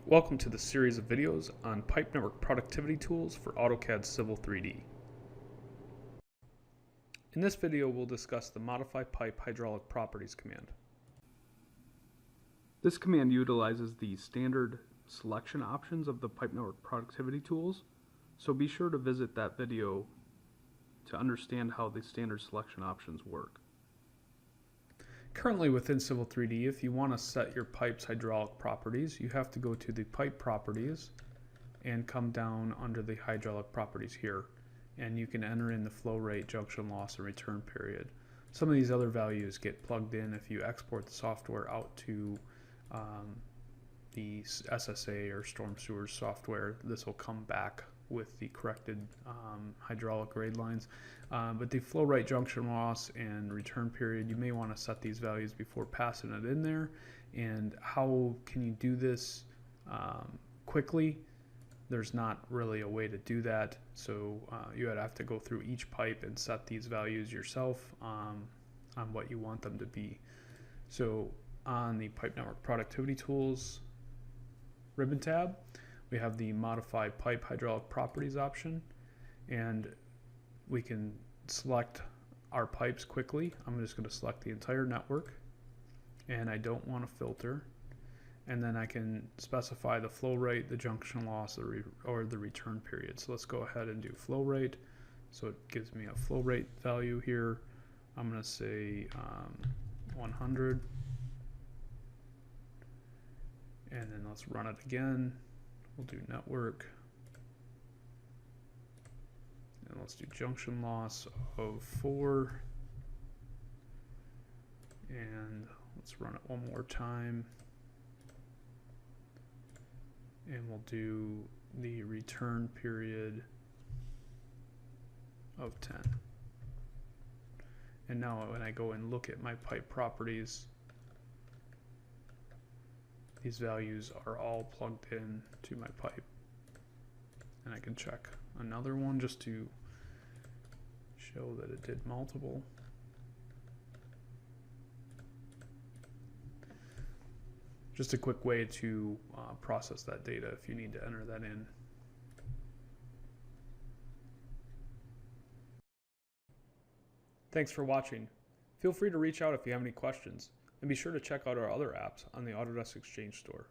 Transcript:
Welcome to the series of videos on pipe network productivity tools for AutoCAD Civil 3D. In this video, we'll discuss the Modify Pipe Hydraulic Properties command. This command utilizes the standard selection options of the pipe network productivity tools, so be sure to visit that video to understand how the standard selection options work. Currently within Civil 3D, if you want to set your pipe's hydraulic properties, you have to go to the pipe properties and come down under the hydraulic properties here. And you can enter in the flow rate, junction loss, and return period. Some of these other values get plugged in if you export the software out to the SSA or Storm Sewers software. This will come back with the corrected hydraulic grade lines. But the flow rate, junction loss, and return period, you may want to set these values before passing it in there. And how can you do this quickly? There's not really a way to do that, so you would have to go through each pipe and set these values yourself on what you want them to be. So on the Pipe Network Productivity Tools ribbon tab, we have the Modify Pipe Hydraulic Properties option, and we can select our pipes quickly. I'm just going to select the entire network, and I don't want to filter. And then I can specify the flow rate, the junction loss, or the return period. So let's go ahead and do flow rate. So it gives me a flow rate value here. I'm going to say 100. And then let's run it again. We'll do network. And let's do junction loss of 4. And let's run it one more time. And we'll do the return period of 10. And now when I go and look at my pipe properties, these values are all plugged in to my pipe. And I can check another one just to show that it did multiple. Just a quick way to process that data if you need to enter that in. Thanks for watching. Feel free to reach out if you have any questions, and be sure to check out our other apps on the Autodesk Exchange Store.